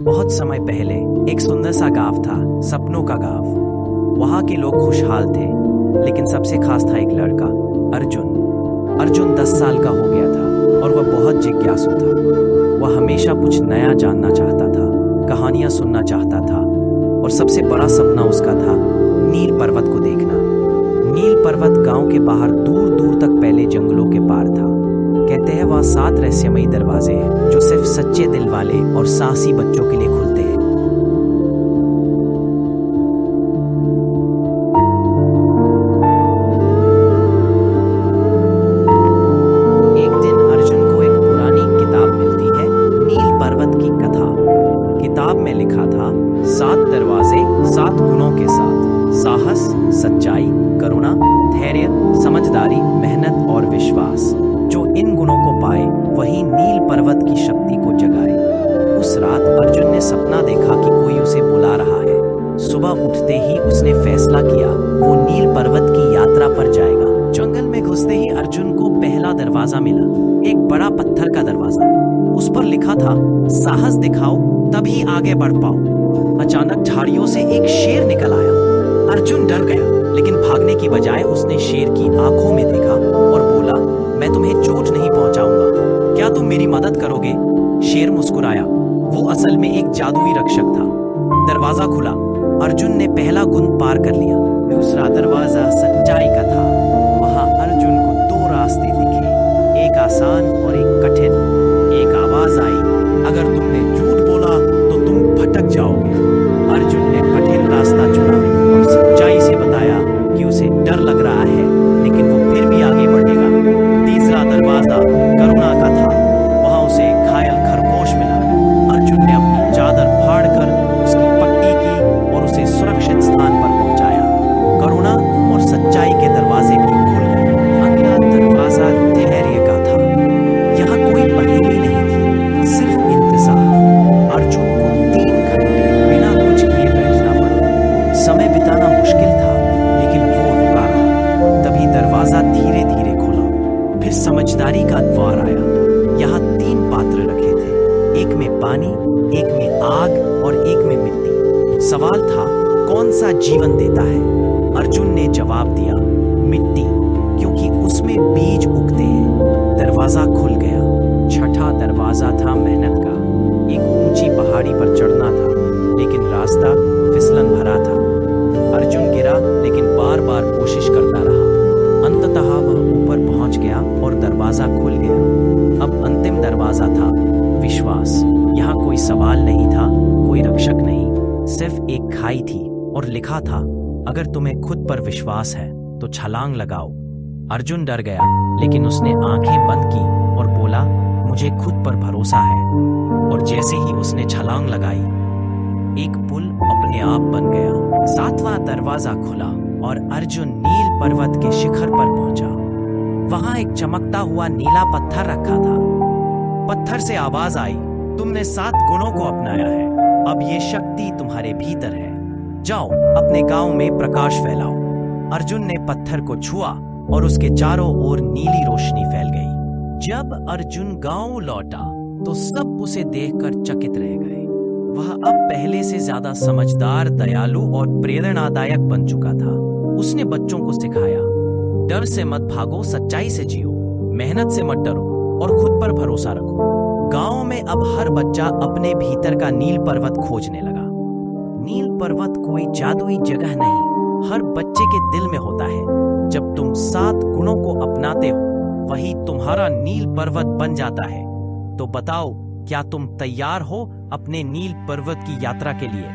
बहुत समय पहले एक सुंदर सा गांव था, सपनों का गांव। वहां के लोग खुशहाल थे, लेकिन सबसे खास था एक लड़का, अर्जुन। अर्जुन 10 साल का हो गया था और वह बहुत जिज्ञासु था। वह हमेशा कुछ नया जानना चाहता था, कहानियां सुनना चाहता था और सबसे बड़ा सपना उसका था नील पर्वत को देखना। नील पर्वत गांव के बाहर दूर दूर तक फैले जंगलों के पार था। कहते हैं वह 7 रहस्यमयी दरवाजे हैं जो सिर्फ सच्चे दिल वाले और साहसी बच्चों के लिए खुलते हैं। एक दिन अर्जुन को एक पुरानी किताब मिलती है, नील पर्वत की कथा। किताब में लिखा था 7 दरवाजे 7 गुणों के साथ, साहस, सच्चाई, करुणा, धैर्य, समझदारी, मेहनत और विश्वास। जो इन गुणों को पाए वही नील पर्वत की शक्ति को जगाए। उस रात अर्जुन ने सपना देखा कि कोई उसे बुला रहा है। सुबह उठते ही उसने फैसला किया वो नील पर्वत की यात्रा पर जाएगा। जंगल में घुसते ही अर्जुन को पहला दरवाजा मिला, एक बड़ा पत्थर का दरवाजा। उस पर लिखा था साहस दिखाओ तभी आगे बढ़ पाओ। अचानक झाड़ियों से एक शेर निकल आया। अर्जुन डर गया, लेकिन भागने की बजाय उसने शेर की आंखों में देखा और बोला, मैं तुम्हें चोट नहीं पहुंचाऊंगा, क्या तुम मेरी मदद करोगे? शेर मुस्कुराया, वो असल में एक जादुई रक्षक था। दरवाजा खुला, अर्जुन ने पहला गुण पार कर लिया। दूसरा दरवाजा सच्चाई का था। वहां अर्जुन को 2 रास्ते दिखे, एक आसान और एक कठिन। एक आवाज आई, अगर तुमने झूठ बोला तो तुम भटक जाओगे। अर्जुन ने कठिन रास्ता चुना और सच्चाई से बताया कि उसे डर लग रहा है, लेकिन वो फिर भी आगे बढ़ेगा। तीसरा दरवाजा करुणा का था। वहां उसे एक घायल खरगोश मिला। अर्जुन ने अपनी चादर फाड़कर उसकी पट्टी की और उसे सुरक्षित स्थान पर पहुंचाया। करुणा और सच्चाई के दरवाजे भी खुल गए। अगला दरवाजा धैर्य का था। यहाँ कोई पहेली नहीं थी, सिर्फ इंतजार। अर्जुन को 3 घंटे बिना कुछ किए बैठना पड़ा। समय बिताना मुश्किल था, लेकिन वो रुका रहा। तभी दरवाजा धीरे धीरे खुला। फिर समझदारी का द्वार आया। यहाँ 3 पात्र रखे थे, एक में पानी, एक में आग और एक में मिट्टी। सवाल था कौन सा जीवन देता है? अर्जुन ने जवाब दिया मिट्टी, क्योंकि उसमें बीज उगते हैं। दरवाजा खुल गया। छठा दरवाजा था मेहनत का। एक ऊंची पहाड़ी पर चढ़ना था, लेकिन रास्ता फिसलन भरा था। अर्जुन गिरा, लेकिन बार बार कोशिश करता रहा। अंततः वह ऊपर पहुंच गया और दरवाजा खुल गया। अब अंतिम दरवाजा था विश्वास। यहाँ कोई सवाल नहीं था, कोई रक्षक नहीं, सिर्फ एक खाई थी और लिखा था अगर तुम्हें खुद पर विश्वास है तो छलांग लगाओ। अर्जुन डर गया, लेकिन उसने आंखें बंद की और बोला, मुझे खुद पर भरोसा है। और जैसे ही उसने छलांग लगाई, एक पुल अपने आप बन गया। 7वां दरवाजा खुला और अर्जुन नील पर्वत के शिखर पर पहुंचा। वहां एक चमकता हुआ नीला पत्थर रखा था। पत्थर से आवाज आई, तुमने 7 गुणों को अपनाया है, अब ये शक्ति तुम्हारे भीतर है। जाओ अपने गांव में प्रकाश फैलाओ। अर्जुन ने पत्थर को छुआ और उसके चारों ओर नीली रोशनी फैल गई। जब अर्जुन गांव लौटा तो सब उसे देखकर चकित रह गए। वह अब पहले से ज्यादा समझदार, दयालु और प्रेरणादायक बन चुका था। उसने बच्चों को सिखाया, डर से मत भागो, सच्चाई से जियो, मेहनत से मत डरो और खुद पर भरोसा रखो। गांव में अब हर बच्चा अपने भीतर का नील पर्वत खोजने लगा। नील पर्वत कोई जादुई जगह नहीं, हर बच्चे के दिल में होता है। जब तुम 7 गुणों को अपनाते हो, वही तुम्हारा नील पर्वत बन जाता है। तो बताओ, क्या तुम तैयार हो अपने नील पर्वत की यात्रा के लिए?